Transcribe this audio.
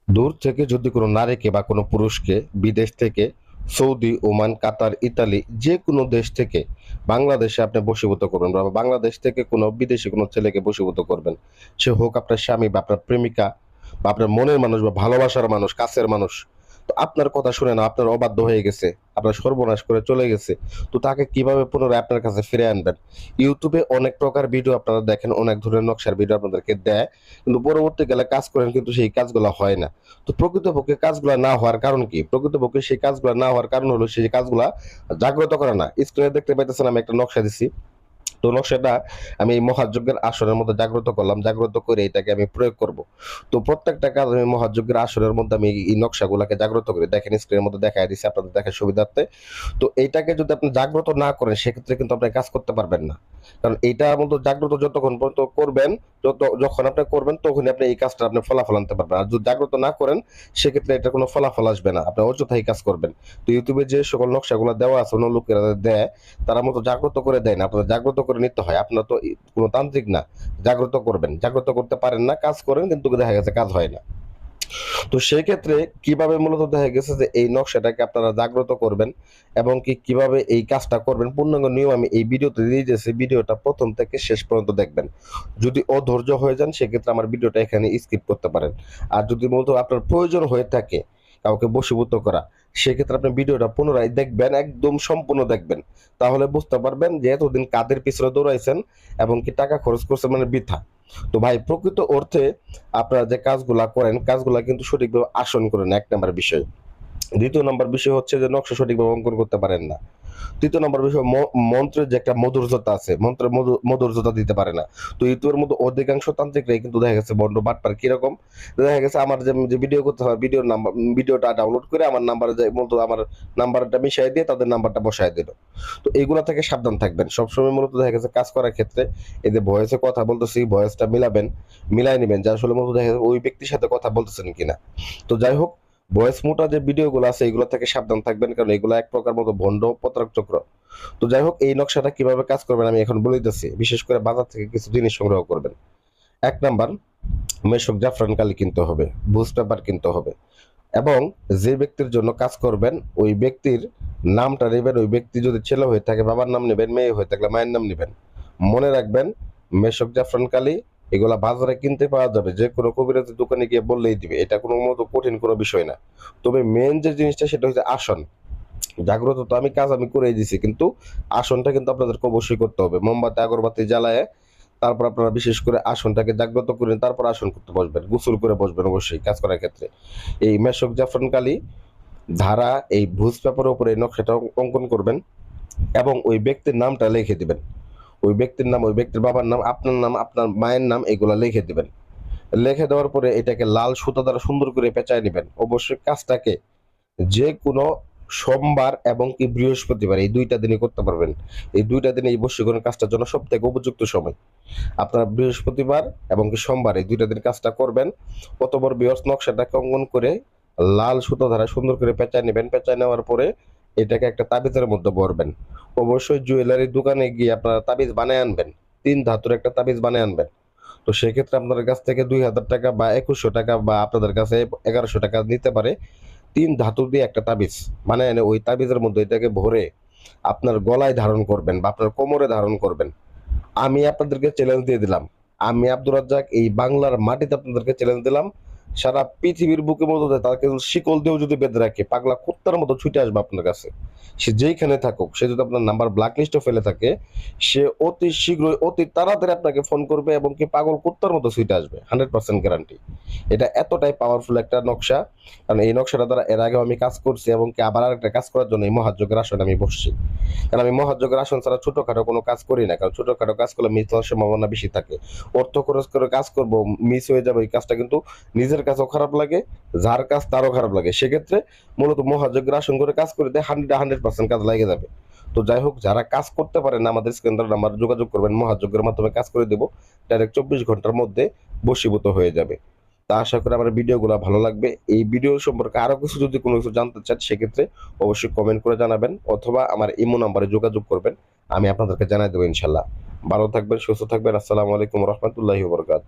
দূর থেকে যদি কোনো নারীকে বা কোনো পুরুষকে বিদেশ থেকে সৌদি, ওমান, কাতার, ইতালি যে কোনো দেশ থেকে বাংলাদেশে আপনি বশীভূত করবেন বা বাংলাদেশ থেকে কোনো বিদেশি কোনো ছেলেকে বশীভূত করবেন। সে হোক আপনার স্বামী বা আপনার প্রেমিকা বা আপনার মনের মানুষ বা ভালোবাসার মানুষ, কাছের মানুষ। তো আপনার কথা শুনে না আপনার অবাধ্য হয়ে গেছে, আপনার সর্বনাশ করে চলে গেছে। তো তাকে কিভাবে পুনরায় আপনার কাছে ফিরে আনবেন? ইউটিউবে অনেক প্রকার ভিডিও আপনারা দেখেন, অনেক ধরনের নকশার ভিডিও আপনাদেরকে দেয়। কিন্তু পরবর্তীকালে কাজ করেন কিন্তু সেই কাজগুলো হয় না। তো প্রকৃতপক্ষে কাজগুলা না হওয়ার কারণ কি? প্রকৃতপক্ষে সেই কাজগুলা না হওয়ার কারণ হলো সেই কাজগুলা জাগ্রত করে না। স্ক্রিনে দেখতে পাইতেছেন আমি একটা নকশা দিছি। তো নকশাটা আমি এই মহাযজ্ঞের আসনের মধ্যে জাগ্রত করলাম। জাগ্রত করে এটাকে আমি প্রয়োগ করব। তো প্রত্যেকটা কাজ আমি মহাযজ্ঞের আসনের মধ্যে আমি এই নকশাগুলাকে জাগ্রত করি। দেখেন স্ক্রিনের মধ্যে দেখায় দিছি আপনাদের দেখার সুবিধার্থে। তো এইটাকে যদি আপনি জাগ্রত না করেন সেক্ষেত্রে কিন্তু আপনি কাজ করতে পারবেন না। কারণ এইটার মতো জাগ্রত যতক্ষণ পর্যন্ত করবেন, যখন আপনি করবেন তখনই আপনি এই কাজটা আপনি ফলাফল আনতে পারবেন। আর যদি জাগ্রত না করেন সেক্ষেত্রে এটা কোনো ফলাফল আসবে না। আপনি অযথাই কাজ করবেন। তো ইউটিউবে যে সকল নকশাগুলো দেওয়া আছে অন্য লোকেরা দেয়, তারা মতো জাগ্রত করে দেয় না। আপনাদের জাগ্রত করে নিতে হয়। আপনার তো কোনো তান্ত্রিক না। জাগ্রত করবেন। জাগ্রত করতে পারেন না, কাজ করেন কিন্তু দেখা গেছে কাজ হয় না। তো সেক্ষেত্রে কিভাবে মূলত দেখা গেছে যে এই নকশাটাকে আপনারা জাগ্রত করবেন এবং কিভাবে এই কাজটা করবেন পূর্ণাঙ্গ নিয়ম আমি এই ভিডিওতে দিয়ে দিয়েছি। ভিডিওটা প্রথম থেকে শেষ পর্যন্ত দেখবেন। যদি অধৈর্য হয়ে যান সেক্ষেত্রে আমার ভিডিওটা এখানে স্কিপ করতে পারেন। আর যদি মূলত আপনার প্রয়োজন হয়ে থাকে কাউকে বশীভূত করা, সেক্ষেত্রে আপনি ভিডিওটা পুনরায় দেখবেন, একদম সম্পূর্ণ দেখবেন। তাহলে বুঝতে পারবেন যে এতদিন কাদের পিছনে দৌড়াইছেন এবং টাকা খরচ করছেন মানে বৃথা। তো ভাই প্রকৃত অর্থে আপনারা যে কাজগুলা করেন কাজগুলা কিন্তু সঠিকভাবে আসন করেন, এক নাম্বার বিষয়। দ্বিতীয় নাম্বার বিষয় হচ্ছে যে নকশা সঠিকভাবে অঙ্কন করতে পারেন না। তৃতীয় নম্বর বিষয় মন্ত্রের যে একটা মধুরতা আছে, মন্ত্রের মধুরতা দিতে পারে না। তো ইউটিউবের মধ্যে অধিকাংশ তান্ত্রিকরাই কিন্তু দেখা গেছে বন্ড বাটপার। কিরকম? দেখা গেছে আমার যে ভিডিও করতে হয় ভিডিওর নাম্বার, ভিডিওটা ডাউনলোড করে আমার নাম্বারে যে মূলত আমার নাম্বারটা মিশিয়ে দিয়ে তাদের নাম্বারটা বসায় দিল। তো এইগুলা থেকে সাবধান থাকবেন সবসময়। মূলত দেখা গেছে কাজ করার ক্ষেত্রে এই যে ভয়েসে কথা বলতেছি, ভয়েসটা মিলাবেন, মিলাই নেবেন যে আসলে মূলত দেখা গেছে ওই ব্যক্তির সাথে কথা বলতেছেন কিনা। তো যাই হোক, ভয়েস মোটা যে ভিডিওগুলো আছে এগুলো থেকে সাবধান থাকবেন, কারণ এগুলো এক প্রকার মতো ভণ্ড প্রতারক চক্র। তো যাই হোক, এই নকশাটা কিভাবে কাজ করবেন আমি এখন বলে দিতেছি। বিশেষ করে বাজার থেকে কিছু জিনিস সংগ্রহ করবেন। এক নাম্বার, মেশক জাফরান কালি কিনতে হবে, বুজ পেপার কিনতে হবে এবং যে ব্যক্তির জন্য কাজ করবেন ওই ব্যক্তির নামটা নেবেন। ওই ব্যক্তি যদি ছেলে হয়ে থাকে বাবার নাম নেবেন, মেয়ে হয়ে থাকলে মায়ের নাম নেবেন। মনে রাখবেন, মেশক জাফরান কালি এগুলা বাজারে কিনতে পাওয়া যাবে, যে কোনো কবিরাজের দোকানে গিয়ে বললেই দিবে। এটা কোনো মতো কঠিন কোনো বিষয় না। তবে মেন যে জিনিসটা সেটা হচ্ছে আসন। জাগ্রত তো আমি করেই দিছি, কিন্তু আসনটা কিন্তু আপনাদেরকে অবশ্যই করতে হবে। মোমবাতি আগরবাতি জ্বালায় তারপর আপনারা বিশেষ করে আসনটাকে জাগ্রত করে তারপর আসন করতে বসবেন, গোসল করে বসবেন অবশ্যই কাজ করার ক্ষেত্রে। এই মেশক জাফরান কালি ধারা এই ভুজ পেপারের উপরে এই নকশাটা অঙ্কন করবেন এবং ওই ব্যক্তির নামটা লিখে দিবেন। ওই ব্যক্তির নাম, ওই ব্যক্তির বাবার নাম, আপনার নাম, আপনার মায়ের নাম এগুলা লিখে দিবেন। লিখে দেওয়ার পরে এটাকে লাল সুতা দ্বারা সুন্দর করে পেঁচায় নেবেন। অবশ্যই কাজটাকে যে কোনো সোমবার এবং বৃহস্পতিবার এই দুইটা দিনই করতে পারবেন। এই দুইটা দিনে এই বশীকরণ কাজটার জন্য সব থেকে উপযুক্ত সময়। আপনারা বৃহস্পতিবার এবং সোমবার এই দুইটা দিন কাজটা করবেন। অতঃপর বৃহস্প নকশাটাকে অঙ্কন করে লাল সুতো দ্বারা সুন্দর করে পেঁচায় নেবেন। পেঁচায় নেওয়ার পরে এটাকে একটা তাবিজের মধ্যে ভরবেন। অবশ্যই জুয়েলারির দোকানে গিয়ে আপনারা তাবিজ বানায় আনবেন। ৩ ধাতুর একটা তাবিজ বানায় আনবেন। তো সেক্ষেত্রে আপনাদের কাছ থেকে ২,০০০ টাকা বা ২১০০ টাকা বা আপনাদের কাছে ১১০০ টাকা নিতে পারে। ৩ ধাতু দিয়ে একটা তাবিজ মানে এনে ওই তাবিজের মধ্যে এটাকে ভরে আপনার গলায় ধারণ করবেন বা আপনার কোমরে ধারণ করবেন। আমি আপনাদেরকে চ্যালেঞ্জ দিয়ে দিলাম, আমি আব্দুর রাজ্জাক এই বাংলার মাটিতে আপনাদেরকে চ্যালেঞ্জ দিলাম, সারা পৃথিবীর বুকে মধ্যে তাকে শিকল দিয়েও যদি বেঁধে রাখে পাগলা কুত্তার মতো ছুটে আসবে আপনার কাছে। সে যেইখানে থাকুক, সে যদি আপনার নাম্বার ব্ল্যাক লিস্টে ফেলে থাকে, সে অতি শীঘ্রই অতি তাড়াতাড়ি আপনাকে ফোন করবে এবং পাগল কুত্তার মতো ছুটে আসবে, 100% গ্যারান্টি। এটা এতটাই পাওয়ারফুল একটা নকশা, কারণ এই নকশাটা দ্বারা এর আগেও আমি কাজ করছি এবং আবার আরেকটা কাজ করার জন্য এই মহাযজ্ঞের আসনে আমি বসছি। কারণ আমি মহাযজ্ঞের আসন ছাড়া ছোটখাটো কোনো কাজ করি না, কারণ ছোটখাটো কাজ করলে মিস হওয়ার সম্ভাবনা বেশি থাকে। অর্থ খরচ করে কাজ করব, মিস হয়ে যাবে, এই কাজটা কিন্তু নিজের কাছেও খারাপ লাগে, যার কাজ তারও খারাপ লাগে। সেক্ষেত্রে মূলত মহাযজ্ঞের আসন করে কাজ করে দেয় 100% কাজ লাগে যাবে। তো যাই হোক, যারা কাজ করতে পারেন না আমাদের স্ক্যান্ডার নাম্বার যোগাযোগ করবেন, মহাযজ্ঞের মাধ্যমে কাজ করে দেবো। ডাইরেক্ট 24 ঘন্টার মধ্যে বশীভূত হয়ে যাবে। তা আশা করি আমার ভিডিওগুলো ভালো লাগবে। এই ভিডিও সম্পর্কে আরো কিছু যদি কোনো কিছু জানতে চান সেক্ষেত্রে অবশ্যই কমেন্ট করে জানাবেন অথবা আমার ইমো নাম্বারে যোগাযোগ করবেন। আমি আপনাদেরকে জানাই দেবো ইনশাল্লাহ। ভালো থাকবেন, সুস্থ থাকবেন। আসসালামু আলাইকুম রহমতুল্লাহি ওয়া বারাকাতুহু।